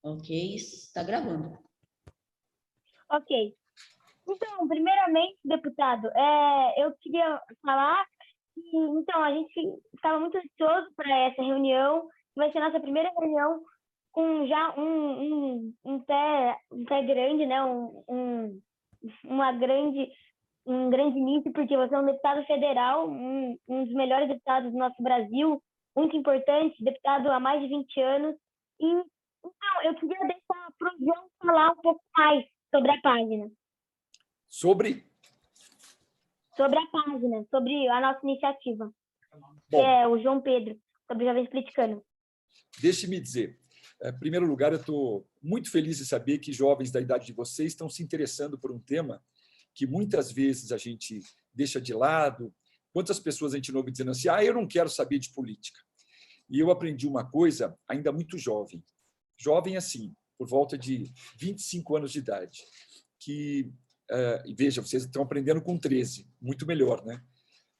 Ok, está gravando. Ok. Então, primeiramente, deputado, eu queria falar que, então, a gente estava muito ansioso para essa reunião, que vai ser a nossa primeira reunião com já um pé grande, né? Um grande início, porque você é um deputado federal, um dos melhores deputados do nosso Brasil, muito importante, deputado há mais de 20 anos. E, então, eu queria deixar para o João falar um pouco mais sobre a página. Sobre A nossa iniciativa, que Bom, é o João Pedro, sobre Jovens Politicano. deixe-me dizer, em primeiro lugar, eu estou muito feliz de saber que jovens da idade de vocês estão se interessando por um tema que muitas vezes a gente deixa de lado. Quantas pessoas a gente não ouve dizendo assim, eu não quero saber de política. E eu aprendi uma coisa ainda muito jovem assim, por volta de 25 anos de idade, que, e veja, vocês estão aprendendo com 13, muito melhor, né?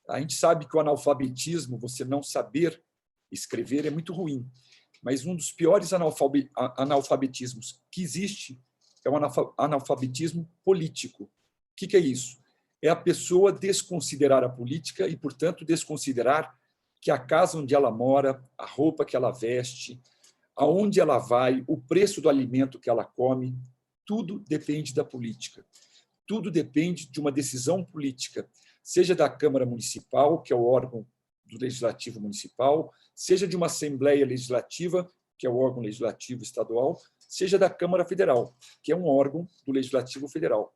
A gente sabe que o analfabetismo, você não saber escrever, é muito ruim, mas um dos piores analfabetismos que existe é o analfabetismo político. O que é isso? É a pessoa desconsiderar a política e, portanto, desconsiderar que a casa onde ela mora, a roupa que ela veste, aonde ela vai, o preço do alimento que ela come, tudo depende da política. Tudo depende de uma decisão política, seja da Câmara Municipal, que é o órgão do Legislativo Municipal, seja de uma Assembleia Legislativa, que é o órgão legislativo estadual, seja da Câmara Federal, que é um órgão do Legislativo Federal.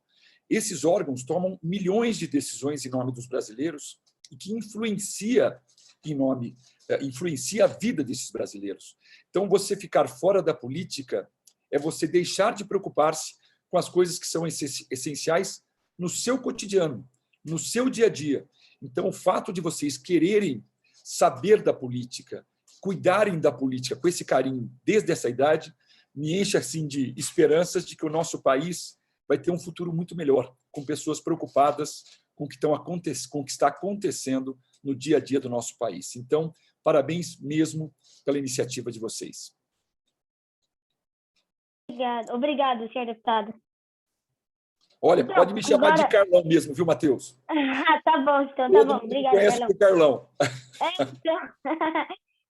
Esses órgãos tomam milhões de decisões em nome dos brasileiros e que influencia a vida desses brasileiros. Então, você ficar fora da política é você deixar de preocupar-se com as coisas que são essenciais no seu cotidiano, no seu dia a dia. Então, o fato de vocês quererem saber da política, cuidarem da política com esse carinho desde essa idade, me enche assim de esperanças de que o nosso país vai ter um futuro muito melhor, com pessoas preocupadas com o que está acontecendo no dia a dia do nosso país. Então, parabéns mesmo pela iniciativa de vocês. Obrigado, senhor deputado. Olha, então, pode me chamar de Carlão mesmo, viu, Matheus? Tá bom, então, tá Todo bom. mundo Obrigada, conhece Carlão. por Carlão. Então...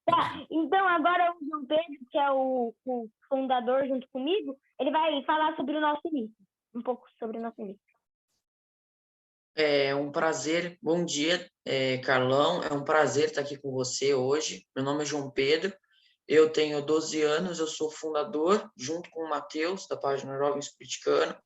Tá, então agora o João Pedro, que é o fundador junto comigo, ele vai falar sobre o nosso início, um pouco sobre o nosso início. É um prazer, bom dia, Carlão, é um prazer estar aqui com você hoje. Meu nome é João Pedro, eu tenho 12 anos, eu sou fundador, junto com o Matheus, da página Jovens Politicano,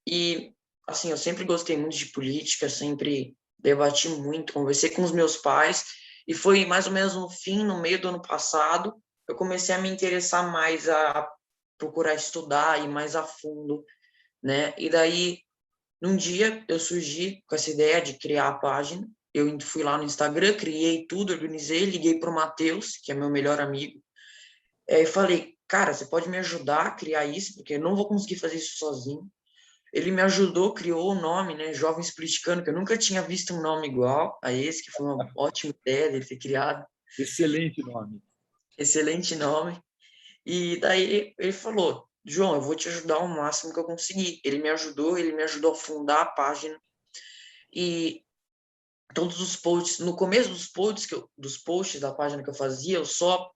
e, assim, eu sempre gostei muito de política, sempre debati muito, conversei com os meus pais, e foi mais ou menos no meio do ano passado, eu comecei a me interessar mais, a procurar estudar, ir mais a fundo, né? E daí, num dia, eu surgi com essa ideia de criar a página, eu fui lá no Instagram, criei tudo, organizei, liguei para o Matheus, que é meu melhor amigo, e falei, cara, você pode me ajudar a criar isso, porque eu não vou conseguir fazer isso sozinho. Ele me ajudou, criou o nome, né, Jovens Politicano, que eu nunca tinha visto um nome igual a esse, que foi uma ótima ideia dele ter criado. Excelente nome. Excelente nome. E daí ele falou, João, eu vou te ajudar ao máximo que eu conseguir. Ele me ajudou a fundar a página. E todos os posts, no começo dos posts da página que eu fazia, eu só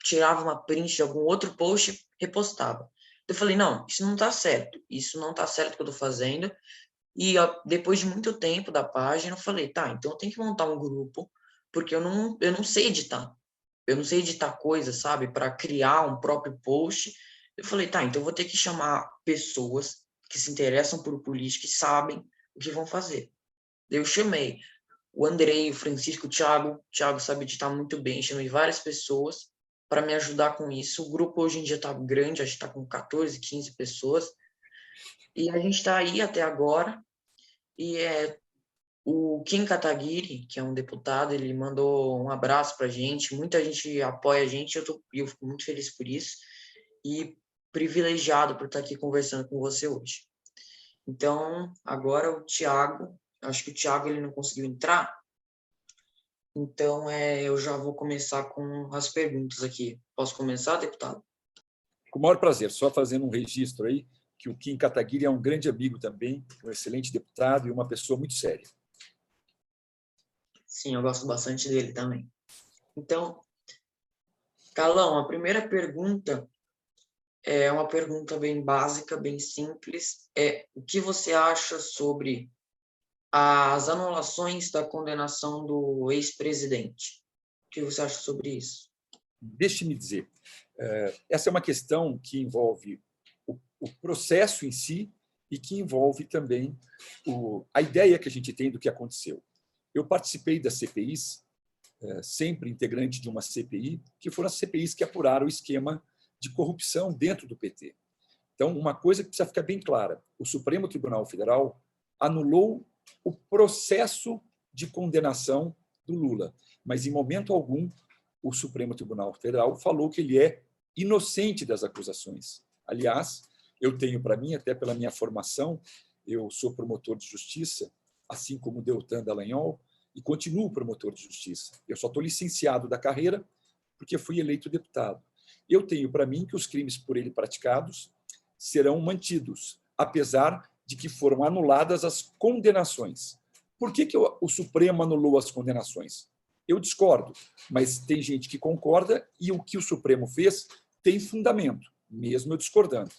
tirava uma print de algum outro post e repostava. Eu falei, não, isso não tá certo o que eu tô fazendo. E depois de muito tempo da página, eu falei, tá, então eu tenho que montar um grupo, porque eu não sei editar. Eu não sei editar coisas, sabe, para criar um próprio post. Eu falei, tá, então eu vou ter que chamar pessoas que se interessam por política e sabem o que vão fazer. Eu chamei o Andrei, o Francisco, o Thiago sabe editar muito bem, chamei várias pessoas para me ajudar com isso. O grupo hoje em dia está grande, acho que está com 14, 15 pessoas, e a gente está aí até agora, e o Kim Kataguiri, que é um deputado, ele mandou um abraço para a gente, muita gente apoia a gente, eu fico muito feliz por isso, e privilegiado por estar aqui conversando com você hoje. Então, agora o Thiago, acho que o Thiago ele não conseguiu entrar, então eu já vou começar com as perguntas aqui. Posso começar, deputado? Com o maior prazer, só fazendo um registro aí, que o Kim Kataguiri é um grande amigo também, um excelente deputado e uma pessoa muito séria. Sim, eu gosto bastante dele também. Então, Carlão, a primeira pergunta é uma pergunta bem básica, bem simples. O que você acha sobre as anulações da condenação do ex-presidente? O que você acha sobre isso? Deixe-me dizer, essa é uma questão que envolve o processo em si e que envolve também a ideia que a gente tem do que aconteceu. Eu participei das CPIs, sempre integrante de uma CPI, que foram as CPIs que apuraram o esquema de corrupção dentro do PT. Então, uma coisa que precisa ficar bem clara, o Supremo Tribunal Federal anulou o processo de condenação do Lula, mas, em momento algum, o Supremo Tribunal Federal falou que ele é inocente das acusações. Aliás, eu tenho para mim, até pela minha formação, eu sou promotor de justiça, assim como o Deltan Dallagnol, e continuo promotor de justiça. Eu só estou licenciado da carreira porque fui eleito deputado. Eu tenho para mim que os crimes por ele praticados serão mantidos, apesar de que foram anuladas as condenações. Por que o Supremo anulou as condenações? Eu discordo, mas tem gente que concorda e o que o Supremo fez tem fundamento, mesmo eu discordando.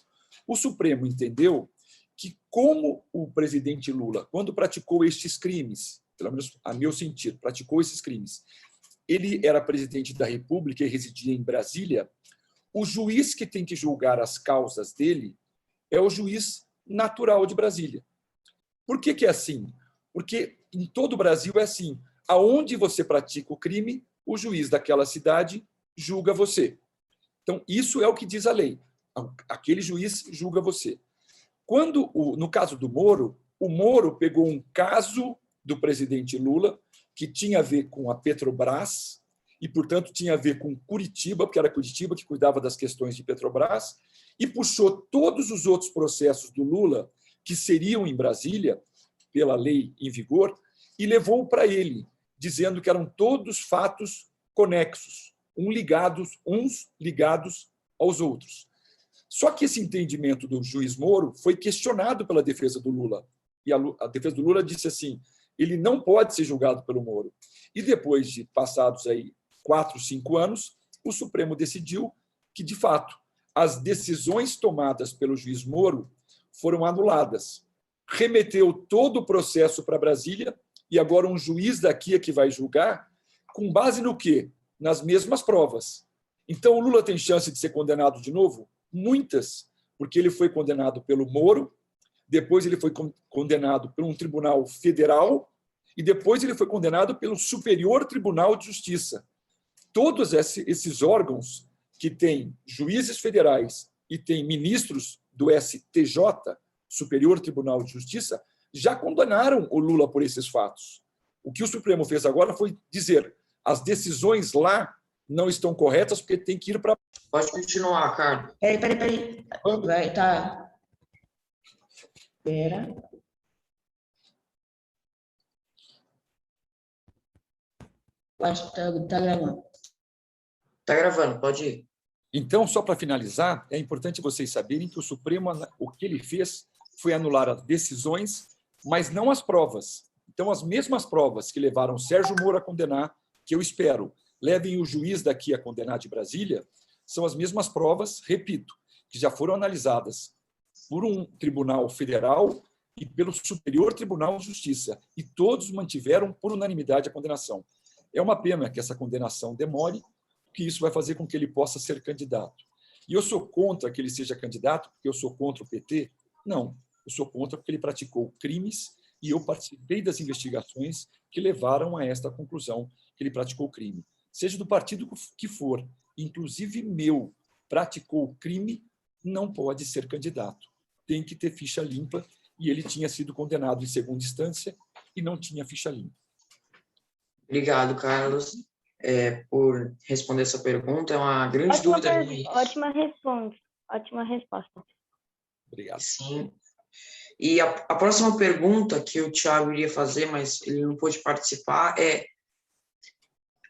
O Supremo entendeu que, como o presidente Lula, quando praticou estes crimes, pelo menos a meu sentido, praticou esses crimes, ele era presidente da República e residia em Brasília, o juiz que tem que julgar as causas dele é o juiz natural de Brasília. Por que é assim? Porque em todo o Brasil é assim. Aonde você pratica o crime, o juiz daquela cidade julga você. Então, isso é o que diz a lei. Aquele juiz julga você. Quando, no caso do Moro, o Moro pegou um caso do presidente Lula que tinha a ver com a Petrobras e, portanto, tinha a ver com Curitiba, porque era Curitiba que cuidava das questões de Petrobras, e puxou todos os outros processos do Lula, que seriam em Brasília, pela lei em vigor, e levou para ele, dizendo que eram todos fatos conexos, uns ligados aos outros. Só que esse entendimento do juiz Moro foi questionado pela defesa do Lula. E a defesa do Lula disse assim, ele não pode ser julgado pelo Moro. E depois de passados aí 4, 5 anos, o Supremo decidiu que, de fato, as decisões tomadas pelo juiz Moro foram anuladas. Remeteu todo o processo para Brasília e agora um juiz daqui é que vai julgar com base no quê? Nas mesmas provas. Então, o Lula tem chance de ser condenado de novo? Muitas, porque ele foi condenado pelo Moro, depois ele foi condenado por um tribunal federal e depois ele foi condenado pelo Superior Tribunal de Justiça. Todos esses órgãos que têm juízes federais e têm ministros do STJ, Superior Tribunal de Justiça, já condenaram o Lula por esses fatos. O que o Supremo fez agora foi dizer as decisões lá não estão corretas porque tem que ir para... Pode continuar, Carlos. Peraí. Vai, tá. Espera. Acho que tá gravando. Está gravando, pode ir. Então, só para finalizar, é importante vocês saberem que o Supremo, o que ele fez foi anular as decisões, mas não as provas. Então, as mesmas provas que levaram Sérgio Moro a condenar, que eu espero levem o juiz daqui a condenar de Brasília, são as mesmas provas, repito, que já foram analisadas por um tribunal federal e pelo Superior Tribunal de Justiça, e todos mantiveram por unanimidade a condenação. É uma pena que essa condenação demore, porque isso vai fazer com que ele possa ser candidato. E eu sou contra que ele seja candidato, porque eu sou contra o PT? Não, eu sou contra porque ele praticou crimes e eu participei das investigações que levaram a esta conclusão, que ele praticou crime. Seja do partido que for, inclusive meu, praticou crime, não pode ser candidato. Tem que ter ficha limpa, e ele tinha sido condenado em segunda instância e não tinha ficha limpa. Obrigado, Carlos, por responder essa pergunta. É uma grande dúvida minha. Ótima resposta. Obrigado. Sim. E a próxima pergunta que o Thiago iria fazer, mas ele não pôde participar,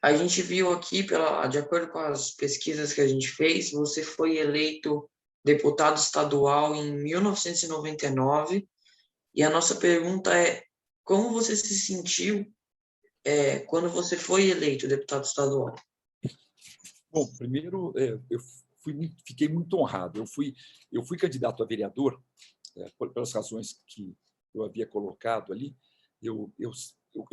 a gente viu aqui, de acordo com as pesquisas que a gente fez, você foi eleito deputado estadual em 1999. E a nossa pergunta é: como você se sentiu quando você foi eleito deputado estadual? Bom, primeiro, eu fiquei muito honrado. Eu fui candidato a vereador, pelas razões que eu havia colocado ali.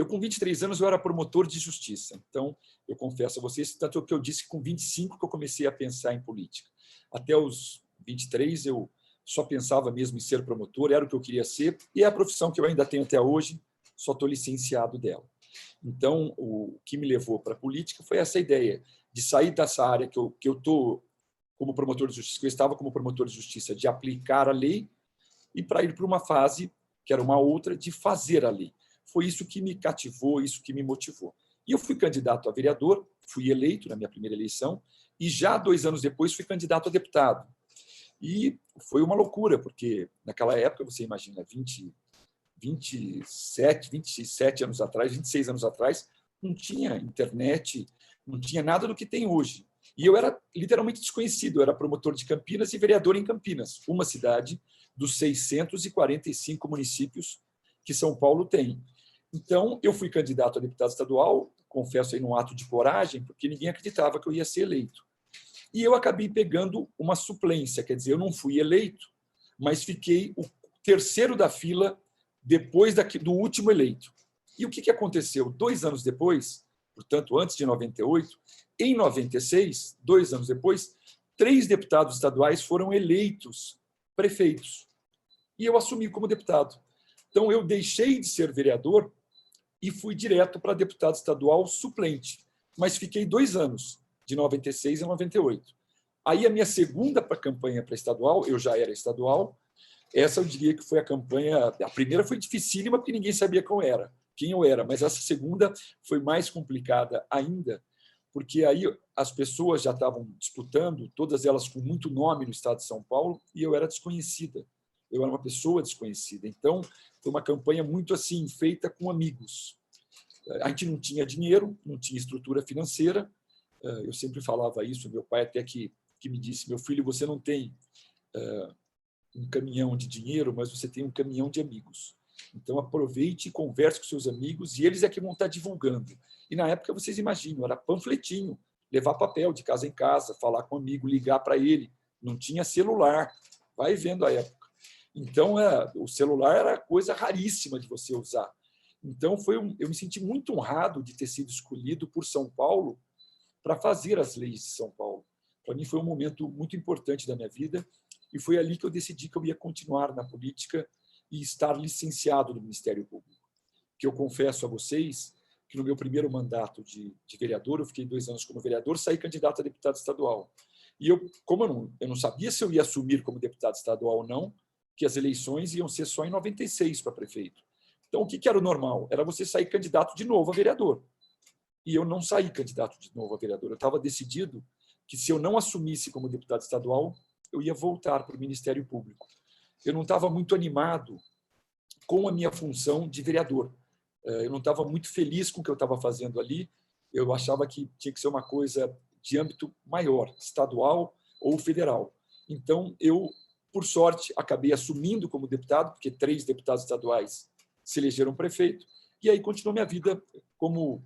Com 23 anos, eu era promotor de justiça. Então, eu confesso a vocês, tanto que eu disse que com 25 que eu comecei a pensar em política. Até os 23, eu só pensava mesmo em ser promotor, era o que eu queria ser, e é a profissão que eu ainda tenho até hoje, só estou licenciado dela. Então, o que me levou para a política foi essa ideia de sair dessa área que eu estou como promotor de justiça, que eu estava como promotor de justiça, de aplicar a lei, e para ir para uma fase, que era uma outra, de fazer a lei. Foi isso que me cativou, isso que me motivou. E eu fui candidato a vereador, fui eleito na minha primeira eleição, e já 2 anos depois fui candidato a deputado. E foi uma loucura, porque naquela época, você imagina, 27 anos atrás, 26 anos atrás, não tinha internet, não tinha nada do que tem hoje. E eu era literalmente desconhecido, eu era promotor de Campinas e vereador em Campinas, uma cidade dos 645 municípios que São Paulo tem. Então, eu fui candidato a deputado estadual, confesso aí num ato de coragem, porque ninguém acreditava que eu ia ser eleito. E eu acabei pegando uma suplência, quer dizer, eu não fui eleito, mas fiquei o terceiro da fila depois do último eleito. E o que aconteceu? 2 anos depois, portanto, antes de 98, em 96, 2 anos depois, 3 deputados estaduais foram eleitos prefeitos. E eu assumi como deputado. Então, eu deixei de ser vereador e fui direto para deputado estadual suplente. Mas fiquei 2 anos, de 96 a 98. Aí, a minha segunda campanha para estadual, eu já era estadual, essa eu diria que foi a campanha... A primeira foi dificílima, porque ninguém sabia quem eu era, mas essa segunda foi mais complicada ainda, porque aí as pessoas já estavam disputando, todas elas com muito nome no estado de São Paulo, e eu era desconhecida. Eu era uma pessoa desconhecida. Então, foi uma campanha muito assim, feita com amigos. A gente não tinha dinheiro, não tinha estrutura financeira. Eu sempre falava isso, meu pai até que me disse: meu filho, você não tem um caminhão de dinheiro, mas você tem um caminhão de amigos. Então, aproveite e converse com seus amigos, e eles é que vão estar divulgando. E, na época, vocês imaginam, era panfletinho, levar papel de casa em casa, falar com um amigo, ligar para ele. Não tinha celular. Vai vendo a época. Então, o celular era coisa raríssima de você usar. Então, eu me senti muito honrado de ter sido escolhido por São Paulo para fazer as leis de São Paulo. Para mim, foi um momento muito importante da minha vida, e foi ali que eu decidi que eu ia continuar na política e estar licenciado no Ministério Público. Que eu confesso a vocês que no meu primeiro mandato de vereador, eu fiquei 2 anos como vereador, saí candidato a deputado estadual. E como eu não sabia se eu ia assumir como deputado estadual ou não, que as eleições iam ser só em 96 para prefeito. Então, o que era o normal? Era você sair candidato de novo a vereador. E eu não saí candidato de novo a vereador. Eu estava decidido que, se eu não assumisse como deputado estadual, eu ia voltar para o Ministério Público. Eu não estava muito animado com a minha função de vereador. Eu não estava muito feliz com o que eu estava fazendo ali. Eu achava que tinha que ser uma coisa de âmbito maior, estadual ou federal. Então, eu, por sorte, acabei assumindo como deputado, porque 3 deputados estaduais se elegeram prefeito, e aí continuou minha vida como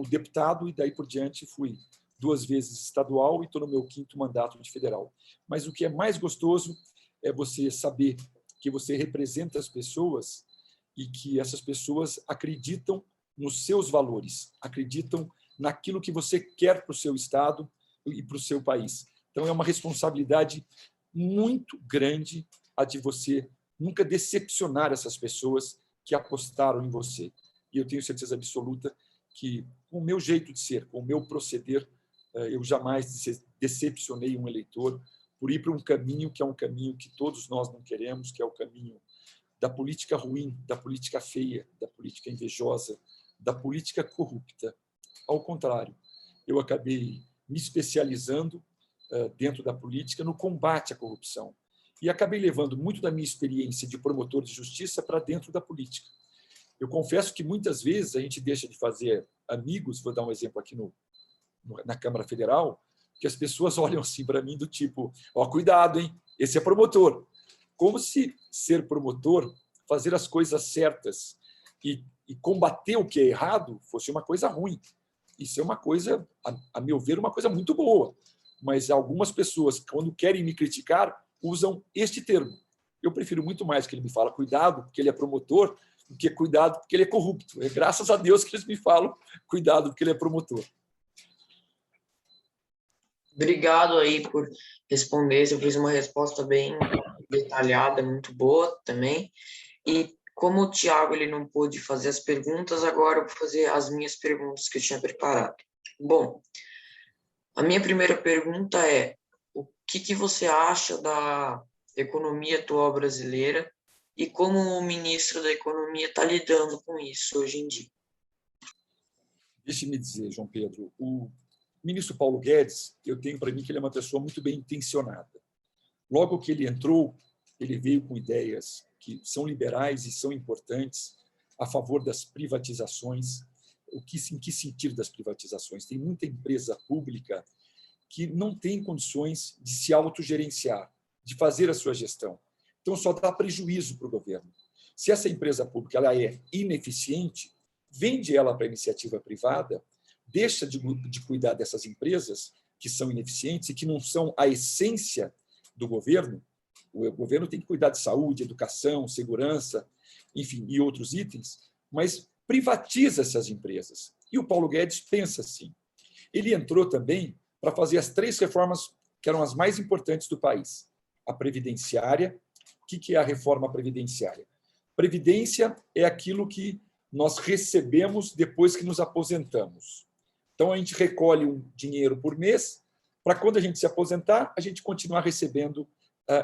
deputado, e daí por diante fui 2 vezes estadual e estou no meu 5º mandato de federal. Mas o que é mais gostoso é você saber que você representa as pessoas e que essas pessoas acreditam nos seus valores, acreditam naquilo que você quer para o seu estado e para o seu país. Então, é uma responsabilidade muito grande a de você nunca decepcionar essas pessoas que apostaram em você. E eu tenho certeza absoluta que, com o meu jeito de ser, com o meu proceder, eu jamais decepcionei um eleitor por ir para um caminho que é um caminho que todos nós não queremos, que é o caminho da política ruim, da política feia, da política invejosa, da política corrupta. Ao contrário, eu acabei me especializando dentro da política no combate à corrupção e acabei levando muito da minha experiência de promotor de justiça para dentro da política. Eu confesso que muitas vezes a gente deixa de fazer amigos, vou dar um exemplo aqui na Câmara Federal, que as pessoas olham assim para mim do tipo: ó, cuidado, hein? Esse é promotor. Como se ser promotor, fazer as coisas certas e combater o que é errado fosse uma coisa ruim. Isso é uma coisa, a meu ver, uma coisa muito boa. Mas algumas pessoas, quando querem me criticar, usam este termo. Eu prefiro muito mais que ele me fala cuidado porque ele é promotor do que cuidado porque ele é corrupto. É graças a Deus que eles me falam cuidado porque ele é promotor. Obrigado aí por responder. Você fez uma resposta bem detalhada, muito boa também. E como o Thiago ele não pôde fazer as perguntas, agora eu vou fazer as minhas perguntas que eu tinha preparado. Bom, a minha primeira pergunta é: o que você acha da economia atual brasileira e como o ministro da Economia está lidando com isso hoje em dia? Deixe-me dizer, João Pedro, o ministro Paulo Guedes, eu tenho para mim que ele é uma pessoa muito bem intencionada. Logo que ele entrou, ele veio com ideias que são liberais e são importantes, a favor das privatizações. Em que sentido das privatizações? Tem muita empresa pública que não tem condições de se autogerenciar, de fazer a sua gestão. Então, só dá prejuízo para o governo. Se essa empresa pública ela é ineficiente, vende ela para a iniciativa privada, deixa de cuidar dessas empresas que são ineficientes e que não são a essência do governo. O governo tem que cuidar de saúde, educação, segurança, enfim, e outros itens, mas privatiza essas empresas. E o Paulo Guedes pensa assim. Ele entrou também para fazer as 3 reformas que eram as mais importantes do país. A previdenciária. O que é a reforma previdenciária? Previdência é aquilo que nós recebemos depois que nos aposentamos. Então, a gente recolhe um dinheiro por mês para, quando a gente se aposentar, a gente continuar recebendo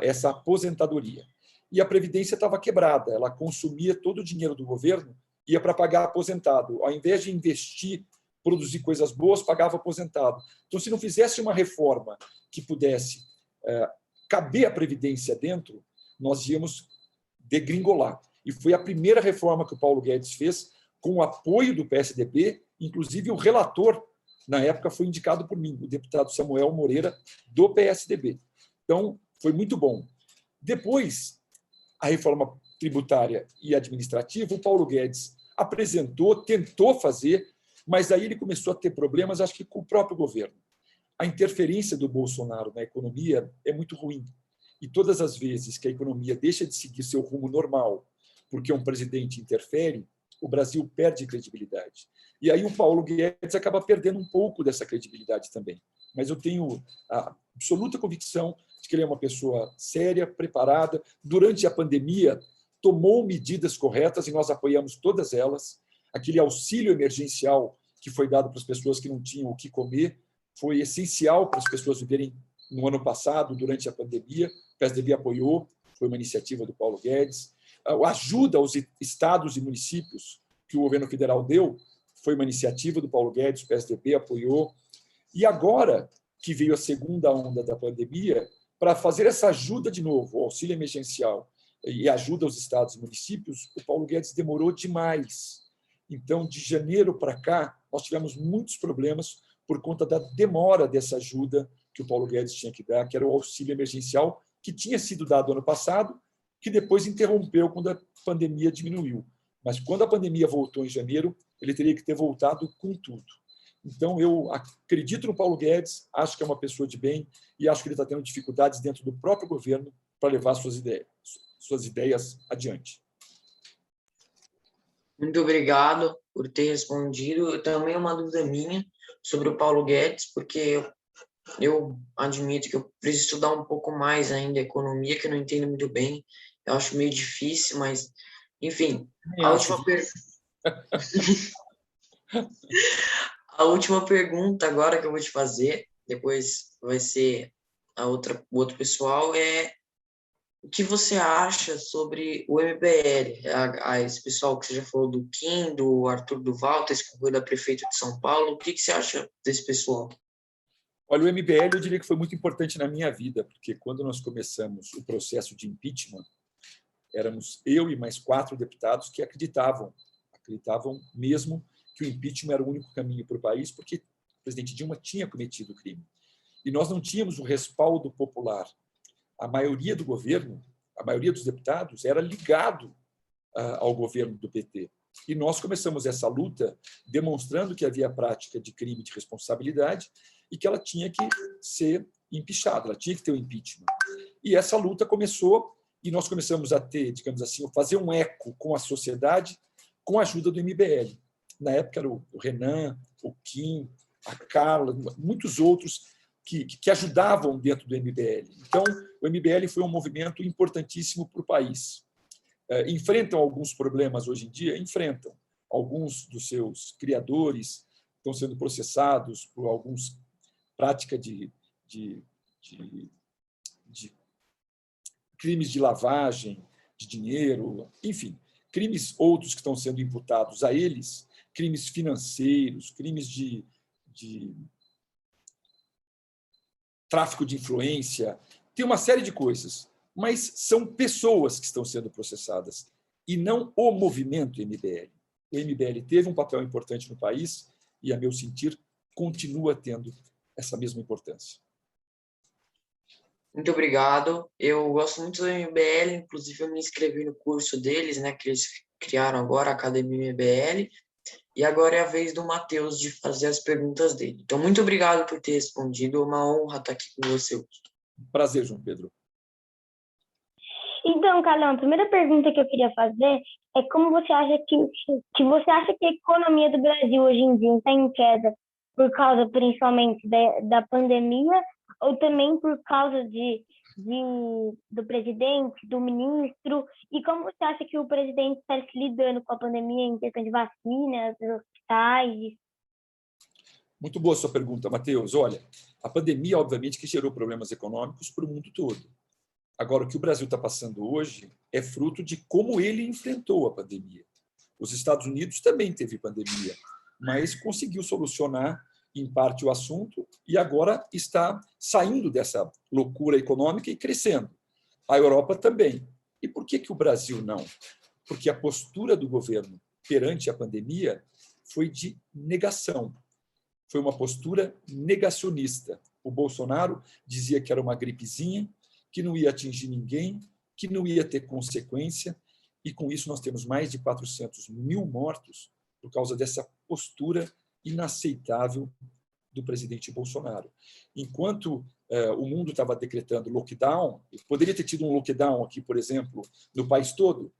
essa aposentadoria. E a Previdência estava quebrada, ela consumia todo o dinheiro do governo, ia para pagar aposentado. Ao invés de investir, produzir coisas boas, pagava aposentado. Então, se não fizesse uma reforma que pudesse caber a Previdência dentro, nós íamos degringolar. E foi a primeira reforma que o Paulo Guedes fez, com o apoio do PSDB, inclusive o relator, na época, foi indicado por mim, o deputado Samuel Moreira, do PSDB. Então, foi muito bom. Depois, a reforma tributária e administrativa, o Paulo Guedes apresentou, tentou fazer, mas aí ele começou a ter problemas, acho que com o próprio governo. A interferência do Bolsonaro na economia é muito ruim. E todas as vezes que a economia deixa de seguir seu rumo normal, porque um presidente interfere, o Brasil perde credibilidade. E aí o Paulo Guedes acaba perdendo um pouco dessa credibilidade também. Mas eu tenho a absoluta convicção de que ele é uma pessoa séria, preparada. Durante a pandemia, tomou medidas corretas e nós apoiamos todas elas. Aquele auxílio emergencial que foi dado para as pessoas que não tinham o que comer foi essencial para as pessoas viverem no ano passado, durante a pandemia. O PSDB apoiou, foi uma iniciativa do Paulo Guedes. A ajuda aos estados e municípios que o governo federal deu foi uma iniciativa do Paulo Guedes, o PSDB apoiou. E agora que veio a segunda onda da pandemia, para fazer essa ajuda de novo, o auxílio emergencial e ajuda aos estados e municípios, o Paulo Guedes demorou demais. Então, de janeiro para cá, nós tivemos muitos problemas por conta da demora dessa ajuda que o Paulo Guedes tinha que dar, que era o auxílio emergencial, que tinha sido dado ano passado, que depois interrompeu quando a pandemia diminuiu. Mas quando a pandemia voltou em janeiro, ele teria que ter voltado com tudo. Então, eu acredito no Paulo Guedes, acho que é uma pessoa de bem e acho que ele está tendo dificuldades dentro do próprio governo para levar suas ideias adiante. Muito obrigado por ter respondido. Também uma dúvida minha sobre o Paulo Guedes, porque eu admito que eu preciso estudar um pouco mais ainda a economia, que eu não entendo muito bem. Eu acho meio difícil, mas, enfim, a última pergunta agora que eu vou te fazer, depois vai ser o outro pessoal, é o que você acha sobre o MBL? Esse pessoal que você já falou do Kim, do Arthur Duval, esse que foi da prefeita de São Paulo, o que você acha desse pessoal? Olha, o MBL eu diria que foi muito importante na minha vida, porque quando nós começamos o processo de impeachment, éramos eu e mais 4 deputados que acreditavam mesmo que o impeachment era o único caminho para o país, porque o presidente Dilma tinha cometido crime. E nós não tínhamos o respaldo popular. a maioria do governo, a maioria dos deputados, era ligado ao governo do PT. E nós começamos essa luta demonstrando que havia prática de crime de responsabilidade e que ela tinha que ser empichada, ela tinha que ter o impeachment. E essa luta começou e nós começamos a ter, digamos assim, fazer um eco com a sociedade com a ajuda do MBL. Na época era o Renan, o Kim, a Carla, muitos outros que ajudavam dentro do MBL. Então, o MBL foi um movimento importantíssimo para o país. Enfrentam alguns problemas hoje em dia? Enfrentam. Alguns dos seus criadores estão sendo processados por alguns prática de crimes de lavagem de dinheiro, enfim, crimes outros que estão sendo imputados a eles, crimes financeiros, crimes de tráfico de influência, tem uma série de coisas, mas são pessoas que estão sendo processadas e não o movimento MBL. O MBL teve um papel importante no país e, a meu sentir, continua tendo essa mesma importância. Muito obrigado. Eu gosto muito do MBL, inclusive eu me inscrevi no curso deles, né, que eles criaram agora, a Academia MBL, e agora é a vez do Matheus de fazer as perguntas dele. Então, muito obrigado por ter respondido, é uma honra estar aqui com você. Prazer, João Pedro. Então, Carlão, a primeira pergunta que eu queria fazer é como você acha que você acha que a economia do Brasil hoje em dia está em queda por causa principalmente da pandemia ou também por causa do presidente, do ministro, e como você acha que o presidente está se lidando com a pandemia em questão de vacinas, hospitais? Muito boa a sua pergunta, Matheus. Olha, a pandemia, obviamente, que gerou problemas econômicos para o mundo todo. Agora, o que o Brasil está passando hoje é fruto de como ele enfrentou a pandemia. Os Estados Unidos também teve pandemia, mas conseguiu solucionar, em parte, o assunto e agora está saindo dessa loucura econômica e crescendo. A Europa também. E por que o Brasil não? Porque a postura do governo perante a pandemia foi de negação. Foi uma postura negacionista. O Bolsonaro dizia que era uma gripezinha, que não ia atingir ninguém, que não ia ter consequência, e com isso nós temos mais de 400 mil mortos por causa dessa postura inaceitável do presidente Bolsonaro. Enquanto o mundo estava decretando lockdown, poderia ter tido um lockdown aqui, por exemplo, no país todo,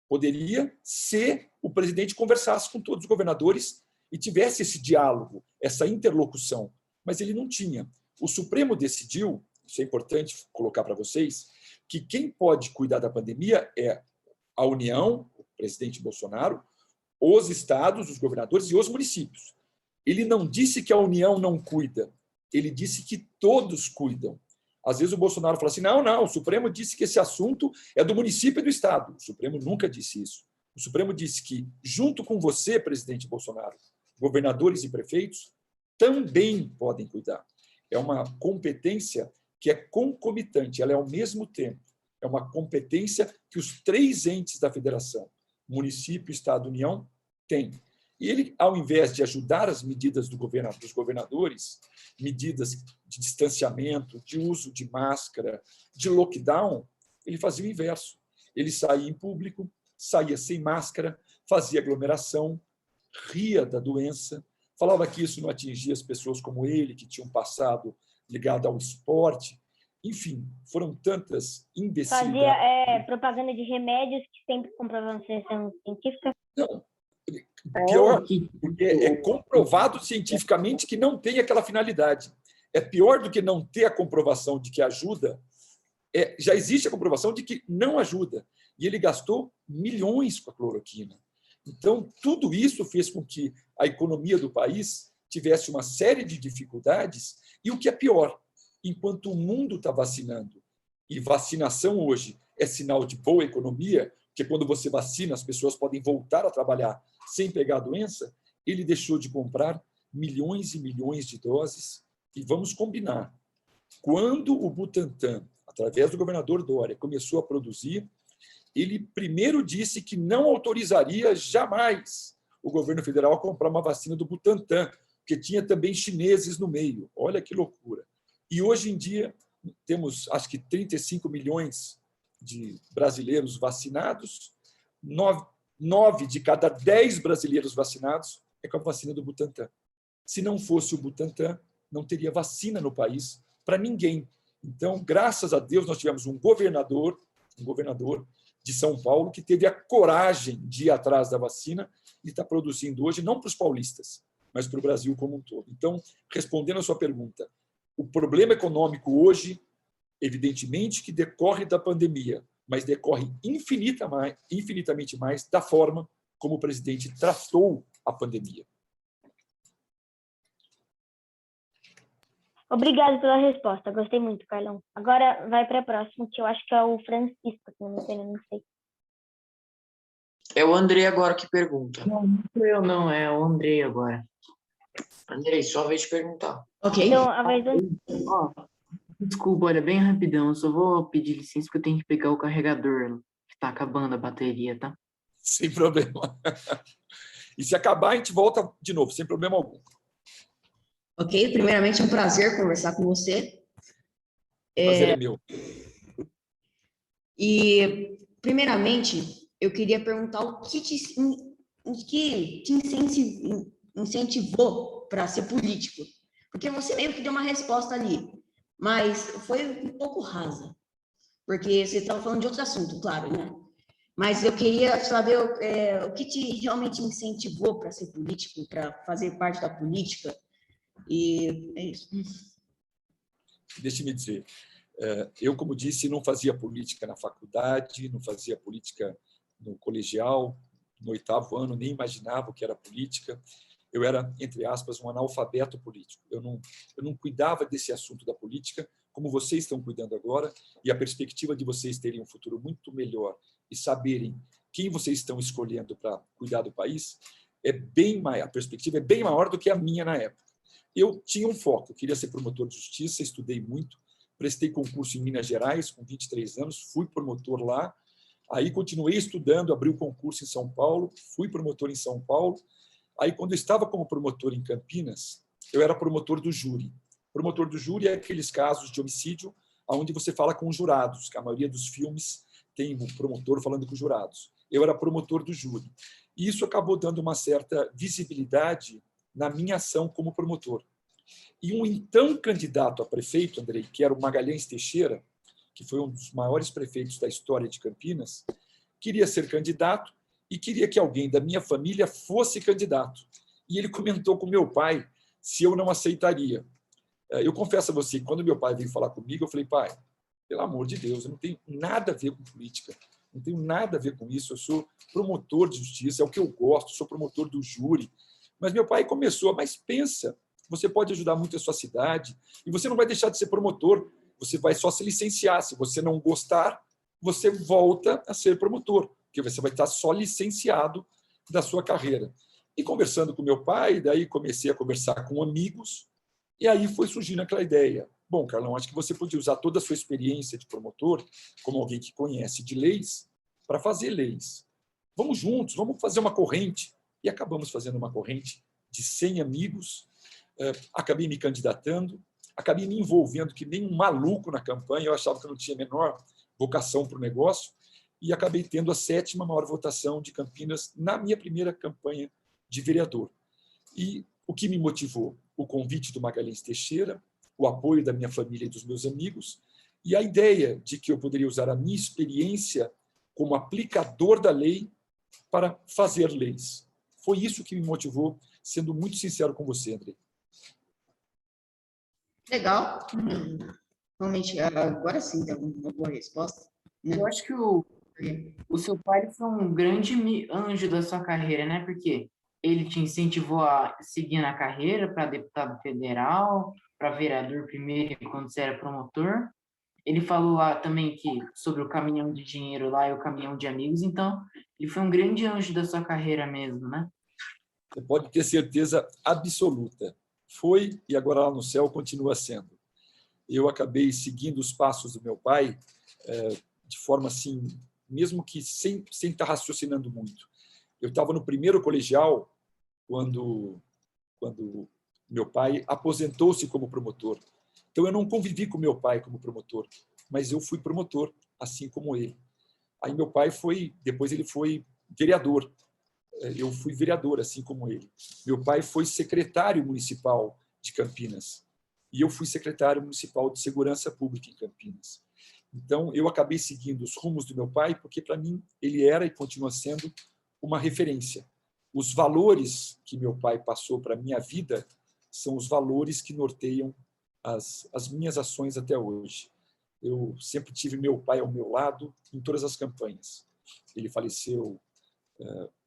poderia ser o presidente conversasse com todos os governadores e tivesse esse diálogo, essa interlocução, mas ele não tinha. O Supremo decidiu, isso é importante colocar para vocês, que quem pode cuidar da pandemia é a União, o presidente Bolsonaro, os estados, os governadores e os municípios. Ele não disse que a União não cuida, ele disse que todos cuidam. Às vezes o Bolsonaro fala assim, não, o Supremo disse que esse assunto é do município e do estado. O Supremo nunca disse isso. O Supremo disse que, junto com você, presidente Bolsonaro, governadores e prefeitos também podem cuidar. É uma competência que é concomitante, ela é ao mesmo tempo. É uma competência que os três entes da federação, município, estado e União, têm. E ele, ao invés de ajudar as medidas dos governadores, medidas de distanciamento, de uso de máscara, de lockdown, ele fazia o inverso. Ele saía em público, saía sem máscara, fazia aglomeração, ria da doença, falava que isso não atingia as pessoas como ele, que tinham passado ligado ao esporte. Enfim, foram tantas imbecilidades. Fazia propaganda de remédios que sempre comprovam sensação científica? Não. Pior, porque é comprovado cientificamente que não tem aquela finalidade. É pior do que não ter a comprovação de que ajuda. Já existe a comprovação de que não ajuda. E ele gastou milhões com a cloroquina. Então, tudo isso fez com que a economia do país tivesse uma série de dificuldades. E o que é pior, enquanto o mundo está vacinando, e vacinação hoje é sinal de boa economia, porque quando você vacina, as pessoas podem voltar a trabalhar sem pegar a doença, ele deixou de comprar milhões e milhões de doses. E vamos combinar, quando o Butantan, através do governador Dória, começou a produzir, ele primeiro disse que não autorizaria jamais o governo federal a comprar uma vacina do Butantan, porque tinha também chineses no meio. Olha que loucura. E hoje em dia, temos, acho que, 35 milhões de brasileiros vacinados, 9 de cada 10 brasileiros vacinados é com a vacina do Butantan. Se não fosse o Butantan, não teria vacina no país para ninguém. Então, graças a Deus, nós tivemos um governador de São Paulo que teve a coragem de ir atrás da vacina e está produzindo hoje, não para os paulistas, mas para o Brasil como um todo. Então, respondendo a sua pergunta, o problema econômico hoje, evidentemente, que decorre da pandemia, mas decorre infinitamente mais da forma como o presidente tratou a pandemia. Obrigado pela resposta. Gostei muito, Carlão. Agora vai para a próxima, que eu acho que é o Francisco, se não me engano, não sei. É o Andrei agora que pergunta. Não sou eu não, é o Andrei agora. Andrei, só vez de perguntar. Ok. Então, a vez do... Ó, desculpa, olha, bem rapidão, eu só vou pedir licença porque eu tenho que pegar o carregador, que tá acabando a bateria, tá? Sem problema. E se acabar, a gente volta de novo, sem problema algum. Ok, primeiramente é um prazer conversar com você. O prazer é meu. E, primeiramente, eu queria perguntar o que te incentivou para ser político. Porque você meio que deu uma resposta ali, mas foi um pouco rasa. Porque você estava falando de outro assunto, claro, né? Mas eu queria saber o que te realmente incentivou para ser político, para fazer parte da política. E é isso. Deixe-me dizer, eu, como disse, não fazia política na faculdade, não fazia política no colegial, no 8º ano, nem imaginava o que era política. Eu era, entre aspas, um analfabeto político. Eu não cuidava desse assunto da política como vocês estão cuidando agora, e a perspectiva de vocês terem um futuro muito melhor e saberem quem vocês estão escolhendo para cuidar do país, a perspectiva é bem maior do que a minha na época. Eu tinha um foco, eu queria ser promotor de justiça, estudei muito, prestei concurso em Minas Gerais com 23 anos, fui promotor lá, aí continuei estudando, abri o concurso em São Paulo, fui promotor em São Paulo, aí quando eu estava como promotor em Campinas, eu era promotor do júri. Promotor do júri é aqueles casos de homicídio onde você fala com os jurados, que a maioria dos filmes tem um promotor falando com os jurados. Eu era promotor do júri. E isso acabou dando uma certa visibilidade na minha ação como promotor. E um então candidato a prefeito, Andrei, que era o Magalhães Teixeira, que foi um dos maiores prefeitos da história de Campinas, queria ser candidato e queria que alguém da minha família fosse candidato. E ele comentou com meu pai se eu não aceitaria. Eu confesso a você, quando meu pai veio falar comigo, eu falei, pai, pelo amor de Deus, eu não tenho nada a ver com política, não tenho nada a ver com isso, eu sou promotor de justiça, é o que eu gosto, sou promotor do júri. Mas meu pai começou, mas pensa, você pode ajudar muito a sua cidade e você não vai deixar de ser promotor, você vai só se licenciar. Se você não gostar, você volta a ser promotor, porque você vai estar só licenciado da sua carreira. E conversando com meu pai, daí comecei a conversar com amigos, e aí foi surgindo aquela ideia. Bom, Carlão, acho que você podia usar toda a sua experiência de promotor, como alguém que conhece de leis, para fazer leis. Vamos juntos, vamos fazer uma corrente. E acabamos fazendo uma corrente de 100 amigos, acabei me candidatando, acabei me envolvendo que nem um maluco na campanha, eu achava que eu não tinha a menor vocação para o negócio, e acabei tendo a 7ª maior votação de Campinas na minha primeira campanha de vereador. E o que me motivou? O convite do Magalhães Teixeira, o apoio da minha família e dos meus amigos, e a ideia de que eu poderia usar a minha experiência como aplicador da lei para fazer leis. Foi isso que me motivou, sendo muito sincero com você, Andrei. Legal. Realmente, agora sim, tem uma boa resposta. Né? Eu acho que o seu pai foi um grande anjo da sua carreira, né? Porque ele te incentivou a seguir na carreira para deputado federal, para vereador primeiro, quando você era promotor. Ele falou lá também sobre o caminhão de dinheiro lá e o caminhão de amigos, então ele foi um grande anjo da sua carreira mesmo, né? Você pode ter certeza absoluta. Foi e agora lá no céu continua sendo. Eu acabei seguindo os passos do meu pai de forma assim, mesmo que sem estar raciocinando muito. Eu estava no primeiro colegial quando meu pai aposentou-se como promotor. Então, eu não convivi com meu pai como promotor, mas eu fui promotor, assim como ele. Aí meu pai depois ele foi vereador. Eu fui vereador, assim como ele. Meu pai foi secretário municipal de Campinas e eu fui secretário municipal de Segurança Pública em Campinas. Então, eu acabei seguindo os rumos do meu pai, porque, para mim, ele era e continua sendo uma referência. Os valores que meu pai passou para a minha vida são os valores que norteiam as minhas ações até hoje. Eu sempre tive meu pai ao meu lado em todas as campanhas. Ele faleceu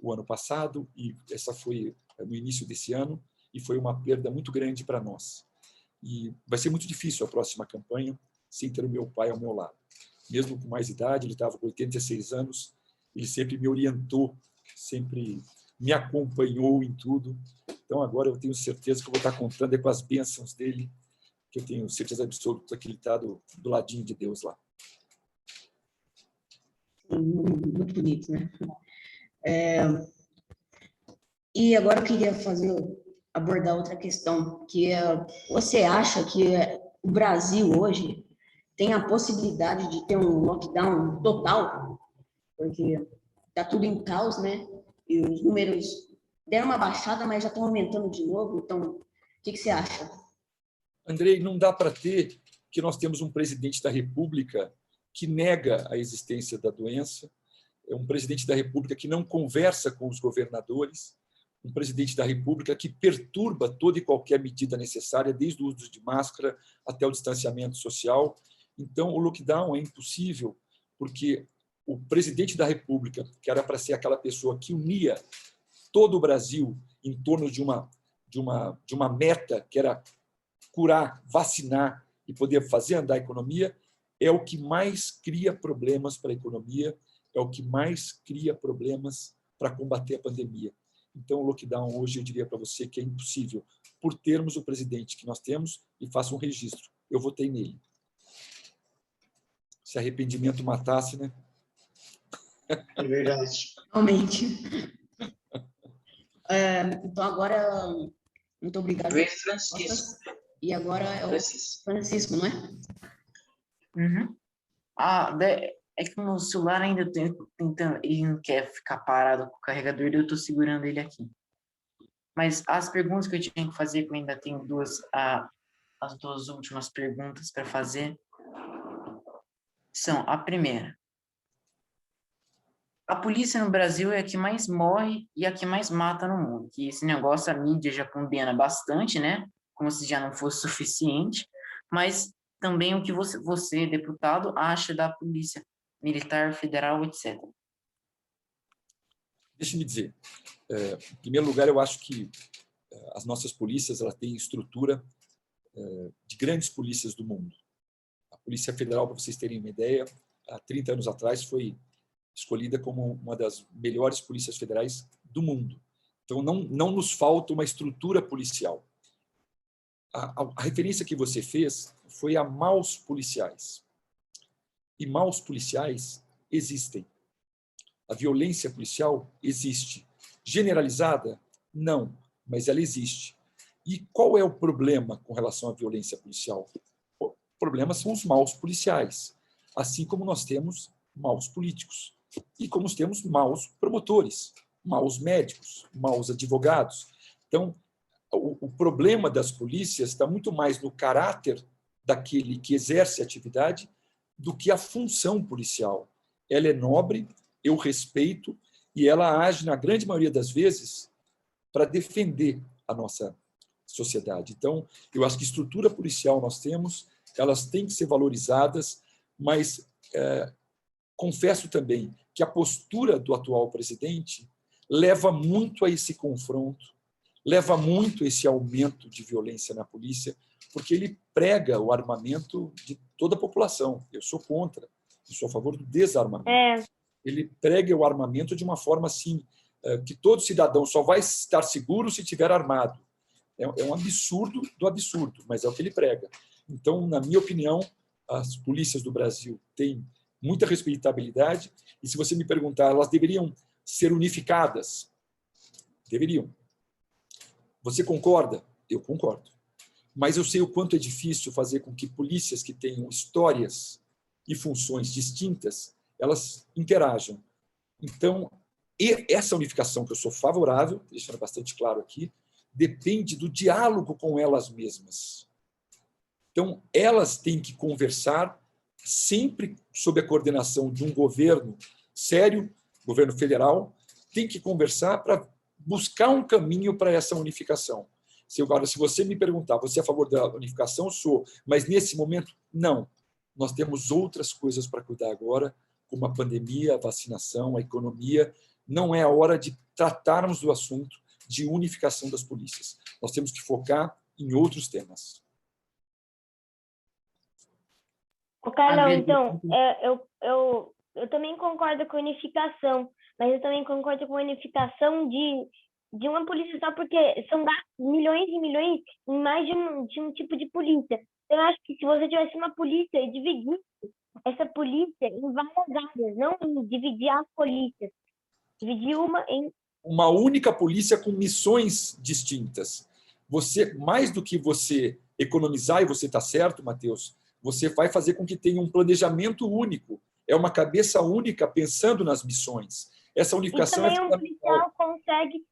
o ano passado e essa foi no início desse ano e foi uma perda muito grande para nós. E vai ser muito difícil a próxima campanha sem ter o meu pai ao meu lado. Mesmo com mais idade, ele estava com 86 anos, ele sempre me orientou, sempre me acompanhou em tudo. Então, agora eu tenho certeza que eu vou estar contando com as bênçãos dele, que eu tenho certeza absoluta que ele está do ladinho de Deus lá. Muito bonito, né? E agora eu queria abordar outra questão, que você acha que o Brasil hoje tem a possibilidade de ter um lockdown total? Porque está tudo em caos, né? E os números deram uma baixada, mas já estão aumentando de novo. Então, o que você acha? Andrei, não dá para ter que nós temos um presidente da República que nega a existência da doença, é um presidente da República que não conversa com os governadores, um presidente da República que perturba toda e qualquer medida necessária, desde o uso de máscara até o distanciamento social. Então, o lockdown é impossível, porque o presidente da República, que era para ser aquela pessoa que unia todo o Brasil em torno de uma meta, que era curar, vacinar e poder fazer andar a economia, é o que mais cria problemas para a economia, é o que mais cria problemas para combater a pandemia. Então, o lockdown hoje, eu diria para você que é impossível, por termos o presidente que nós temos, e faça um registro. Eu votei nele. Se arrependimento matasse, né? É verdade. Realmente. Então, agora, muito obrigada. Vem Francisco. E agora é o Francisco, não é? Uhum. É que o meu celular ainda tentando, ele não quer ficar parado com o carregador, eu estou segurando ele aqui. Mas as perguntas que eu tinha que fazer, que eu ainda tenho as duas últimas perguntas para fazer, são: a primeira, a polícia no Brasil é a que mais morre e a que mais mata no mundo. Que esse negócio a mídia já condena bastante, né? Como se já não fosse suficiente. Mas também o que você, deputado, acha da polícia militar, federal, etc. Deixe-me dizer, em primeiro lugar, eu acho que as nossas polícias elas têm estrutura de grandes polícias do mundo. A Polícia Federal, para vocês terem uma ideia, há 30 anos atrás foi escolhida como uma das melhores polícias federais do mundo. Então, não nos falta uma estrutura policial. A referência que você fez foi a maus policiais. E maus policiais existem. A violência policial existe. Generalizada? Não, mas ela existe. E qual é o problema com relação à violência policial? O problema são os maus policiais, assim como nós temos maus políticos e como temos maus promotores, maus médicos, maus advogados. Então, o problema das polícias está muito mais no caráter daquele que exerce a atividade do que a função policial. Ela é nobre, eu respeito, e ela age, na grande maioria das vezes, para defender a nossa sociedade. Então, eu acho que estrutura policial nós temos, elas têm que ser valorizadas, mas confesso também que a postura do atual presidente leva muito a esse confronto, leva muito a esse aumento de violência na polícia, porque ele prega o armamento de toda a população. Eu sou contra, eu sou a favor do desarmamento. Ele prega o armamento de uma forma assim, que todo cidadão só vai estar seguro se estiver armado. É um absurdo do absurdo, mas é o que ele prega. Então, na minha opinião, as polícias do Brasil têm muita respeitabilidade, e se você me perguntar, elas deveriam ser unificadas? Deveriam. Você concorda? Eu concordo. mas eu sei o quanto é difícil fazer com que polícias que tenham histórias e funções distintas, elas interajam. Então, essa unificação, que eu sou favorável, deixando bastante claro aqui, depende do diálogo com elas mesmas. Então, elas têm que conversar sempre sob a coordenação de um governo sério, governo federal, tem que conversar para buscar um caminho para essa unificação. Agora, se você me perguntar, você é a favor da unificação? Sou, mas nesse momento, não. Nós temos outras coisas para cuidar agora, como a pandemia, a vacinação, a economia. Não é a hora de tratarmos do assunto de unificação das polícias. Nós temos que focar em outros temas. Carlão, então, eu também concordo com a unificação, mas eu também concordo com a unificação de uma polícia só, porque são milhões e milhões em mais de um tipo de polícia. Eu acho que se você tivesse uma polícia e dividisse essa polícia em várias áreas, não em dividir as polícias, dividir uma única polícia com missões distintas. Você, mais do que você economizar, e você está certo, Matheus, você vai fazer com que tenha um planejamento único. É uma cabeça única pensando nas missões. Essa unificação e também um policial consegue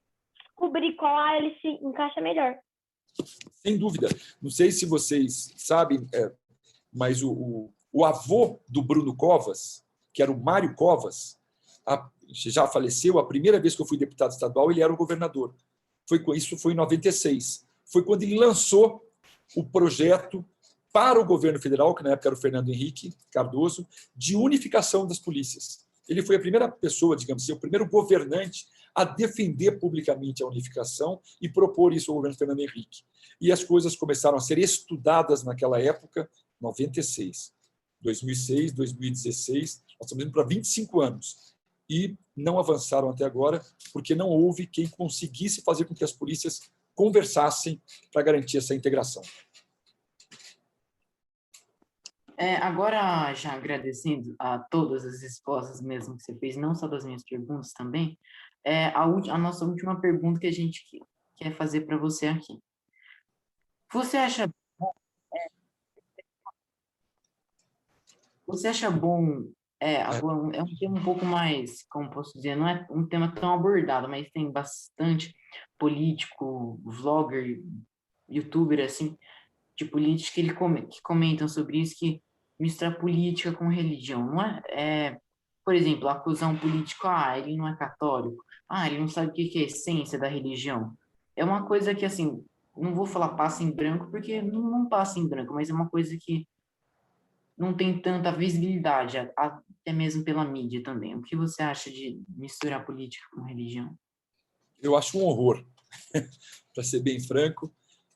descobrir qual área ele se encaixa melhor. Sem dúvida. Não sei se vocês sabem, mas o avô do Bruno Covas, que era o Mário Covas, já faleceu. A primeira vez que eu fui deputado estadual, ele era o governador. Isso foi em 96. Foi quando ele lançou o projeto para o governo federal, que na época era o Fernando Henrique Cardoso, de unificação das polícias. Ele foi a primeira pessoa, digamos assim, o primeiro governante a defender publicamente a unificação e propor isso ao governo Fernando Henrique. E as coisas começaram a ser estudadas naquela época, 96, 2006, 2016, nós estamos indo para 25 anos. E não avançaram até agora, porque não houve quem conseguisse fazer com que as polícias conversassem para garantir essa integração. Agora, já agradecendo a todas as respostas mesmo que você fez, não só das minhas perguntas também, a nossa última pergunta que a gente quer fazer para você aqui. Você acha bom, é um tema um pouco mais, como posso dizer, não é um tema tão abordado, mas tem bastante político, vlogger, youtuber, assim, de política que comentam sobre isso, que mistura política com religião, não é? Por exemplo, acusar um político, ele não é católico, ele não sabe o que é a essência da religião. É uma coisa que, assim, não vou falar passa em branco, porque não passa em branco, mas é uma coisa que não tem tanta visibilidade, até mesmo pela mídia também. O que você acha de misturar política com religião? Eu acho um horror, para ser bem franco.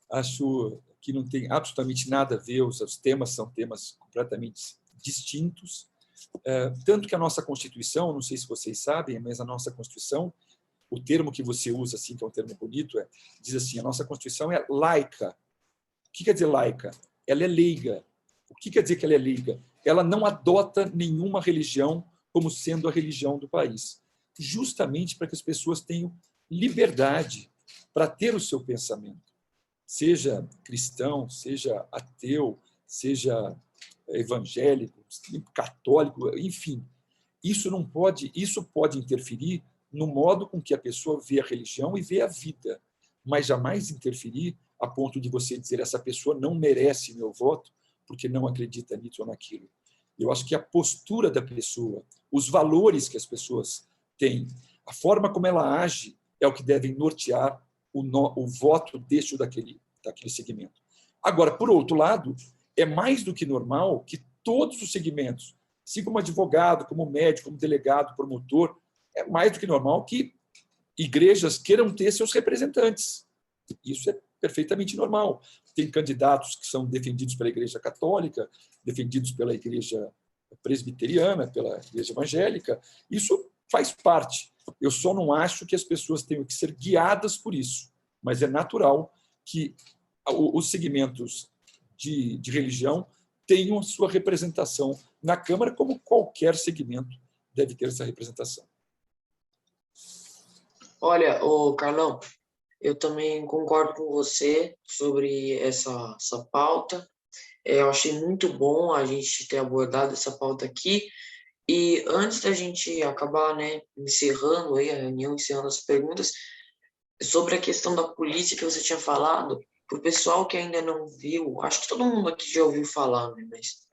Acho que não tem absolutamente nada a ver, os temas são temas completamente distintos. Tanto que a nossa Constituição, não sei se vocês sabem, mas a nossa Constituição, o termo que você usa, assim, que é um termo bonito, diz assim, a nossa Constituição é laica. O que quer dizer laica? Ela é leiga. O que quer dizer que ela é leiga? Ela não adota nenhuma religião como sendo a religião do país, justamente para que as pessoas tenham liberdade para ter o seu pensamento, seja cristão, seja ateu, seja evangélico, católico, enfim. Isso pode interferir no modo com que a pessoa vê a religião e vê a vida, mas jamais interferir a ponto de você dizer essa pessoa não merece meu voto porque não acredita nisso ou naquilo. Eu acho que a postura da pessoa, os valores que as pessoas têm, a forma como ela age é o que devem nortear o voto deste ou daquele segmento. Agora, por outro lado, é mais do que normal que todos os segmentos, assim como advogado, como médico, como delegado, promotor, é mais do que normal que igrejas queiram ter seus representantes. Isso é perfeitamente normal. Tem candidatos que são defendidos pela Igreja Católica, defendidos pela Igreja Presbiteriana, pela Igreja Evangélica. Isso faz parte. Eu só não acho que as pessoas tenham que ser guiadas por isso, mas é natural que os segmentos de religião tenham a sua representação na Câmara, como qualquer segmento deve ter essa representação. Olha, Carlão, Eu também concordo com você sobre essa pauta. Eu achei muito bom a gente ter abordado essa pauta aqui. E antes da gente acabar, né, encerrando aí a reunião, encerrando as perguntas, sobre a questão da polícia que você tinha falado, para o pessoal que ainda não viu, acho que todo mundo aqui já ouviu falar, né, mas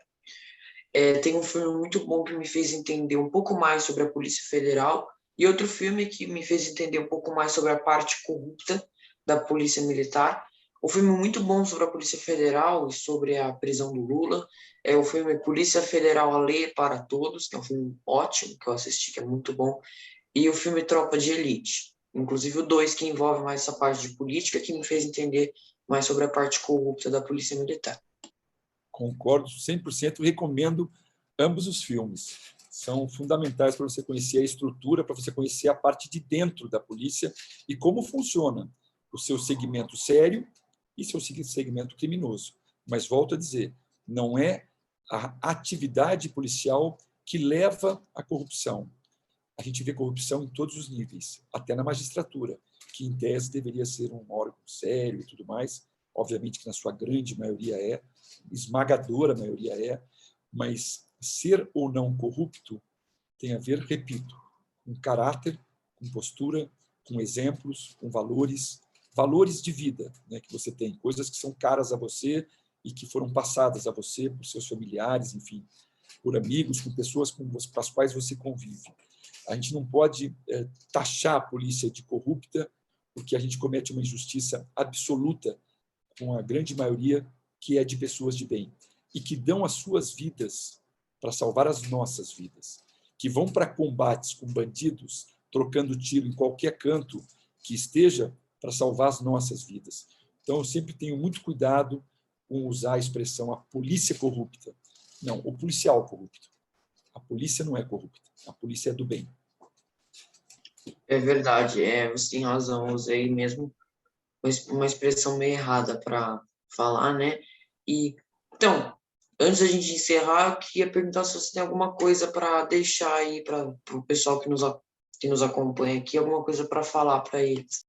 tem um filme muito bom que me fez entender um pouco mais sobre a Polícia Federal e outro filme que me fez entender um pouco mais sobre a parte corrupta da Polícia Militar. O filme muito bom sobre a Polícia Federal e sobre a prisão do Lula é o filme Polícia Federal, A Lei é para Todos, que é um filme ótimo, que eu assisti, que é muito bom, e o filme Tropa de Elite, inclusive o 2, que envolve mais essa parte de política, que me fez entender mais sobre a parte corrupta da Polícia Militar. Concordo 100%, recomendo ambos os filmes. São fundamentais para você conhecer a estrutura, para você conhecer a parte de dentro da polícia e como funciona o seu segmento sério e seu segmento criminoso. Mas, volto a dizer, não é a atividade policial que leva à corrupção. A gente vê corrupção em todos os níveis, até na magistratura, que, em tese, deveria ser um órgão sério e tudo mais. Obviamente que, na sua grande maioria, esmagadora maioria mas ser ou não corrupto tem a ver, repito, com caráter, com postura, com exemplos, com valores de vida, né, que você tem, coisas que são caras a você e que foram passadas a você por seus familiares, enfim, por amigos, com pessoas com as quais você convive. A gente não pode taxar a polícia de corrupta porque a gente comete uma injustiça absoluta com a grande maioria que é de pessoas de bem e que dão as suas vidas para salvar as nossas vidas, que vão para combates com bandidos, trocando tiro em qualquer canto que esteja para salvar as nossas vidas. Então, eu sempre tenho muito cuidado com usar a expressão a polícia corrupta. Não, o policial corrupto. A polícia não é corrupta, a polícia é do bem. É verdade, você tem razão, eu usei mesmo uma expressão meio errada para falar, né? E, então, antes da gente encerrar, eu queria perguntar se você tem alguma coisa para deixar aí para o pessoal que nos acompanha aqui, alguma coisa para falar para eles.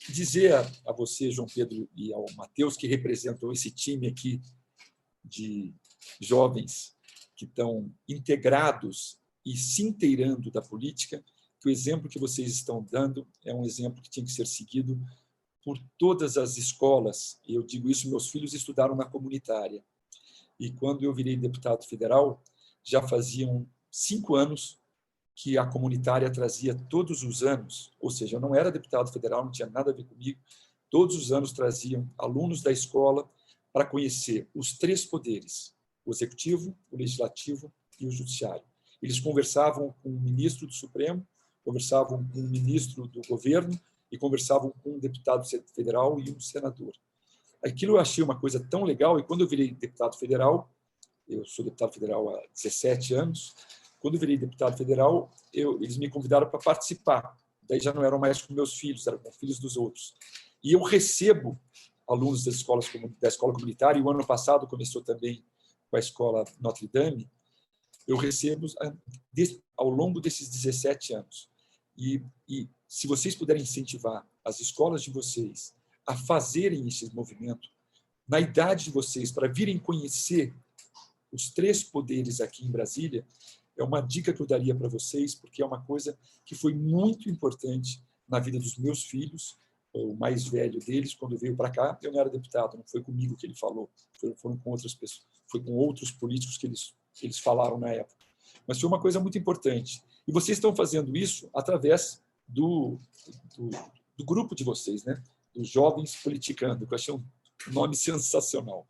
Dizer a você, João Pedro, e ao Matheus, que representam esse time aqui de jovens que estão integrados e se inteirando da política, que o exemplo que vocês estão dando é um exemplo que tinha que ser seguido por todas as escolas. E eu digo isso, meus filhos estudaram na comunitária. E quando eu virei deputado federal, já faziam 5 anos que a comunitária trazia todos os anos, ou seja, eu não era deputado federal, não tinha nada a ver comigo, todos os anos traziam alunos da escola para conhecer os 3 poderes, o executivo, o legislativo e o judiciário. Eles conversavam com o ministro do Supremo, conversavam com o ministro do governo e conversavam com um deputado federal e um senador. Aquilo eu achei uma coisa tão legal, e quando eu virei deputado federal, eu sou deputado federal há 17 anos, quando eu virei deputado federal, eles me convidaram para participar. Daí já não eram mais com meus filhos, eram com filhos dos outros. E eu recebo alunos da escola comunitária, e o ano passado começou também com a escola Notre Dame, eu recebo ao longo desses 17 anos. E se vocês puderem incentivar as escolas de vocês a fazerem esse movimento, na idade de vocês, para virem conhecer os 3 poderes aqui em Brasília, é uma dica que eu daria para vocês, porque é uma coisa que foi muito importante na vida dos meus filhos. O mais velho deles, quando veio para cá, eu não era deputado, não foi comigo que ele falou, foram com outras pessoas, foi com outros políticos que eles falaram na época. Mas foi uma coisa muito importante. E vocês estão fazendo isso através do grupo de vocês, né? Dos Jovens Politicando, que eu achei um nome sensacional.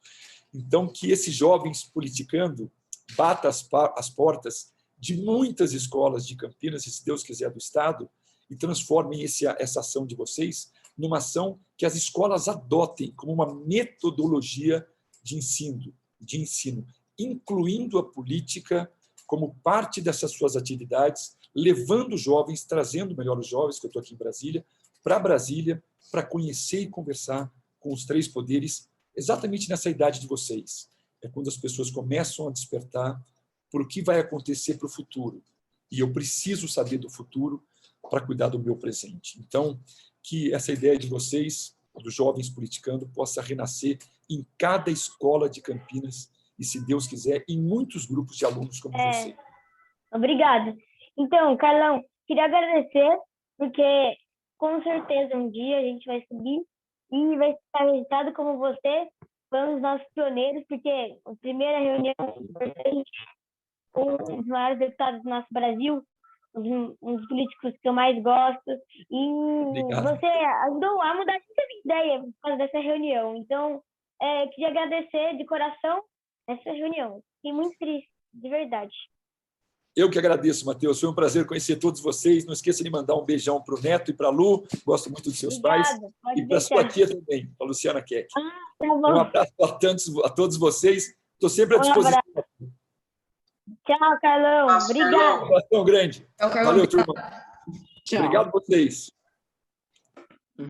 Então, que esses Jovens Politicando bata as portas de muitas escolas de Campinas, e, se Deus quiser, do Estado, e transformem essa ação de vocês numa ação que as escolas adotem como uma metodologia de ensino, incluindo a política como parte dessas suas atividades, levando jovens, trazendo melhor os jovens, que eu estou aqui em Brasília, para conhecer e conversar com os 3 poderes, exatamente nessa idade de vocês. É quando as pessoas começam a despertar por o que vai acontecer para o futuro. E eu preciso saber do futuro para cuidar do meu presente. Então, que essa ideia de vocês, dos jovens politicando, possa renascer em cada escola de Campinas e, se Deus quiser, em muitos grupos de alunos como você. Obrigada. Então, Carlão, queria agradecer, porque com certeza um dia a gente vai subir e vai estar registrado como você foi um dos nossos pioneiros, porque a primeira reunião importante com os maiores deputados do nosso Brasil, um dos políticos que eu mais gosto, e Obrigado. você ajudou a mudar muita ideia por causa dessa reunião. Então, queria agradecer de coração essa reunião. Fiquei muito triste, de verdade. Eu que agradeço, Matheus. Foi um prazer conhecer todos vocês. Não esqueça de mandar um beijão para o Neto e para a Lu. Gosto muito dos seus pais. Pode E para a sua tia também, para a Luciana Keck. Tá bom. Um abraço a todos vocês. Estou sempre à disposição. Tchau, Carlão. Obrigada. Um abração grande. Tchau, Carlão. Valeu, turma. Tchau. Obrigado a vocês.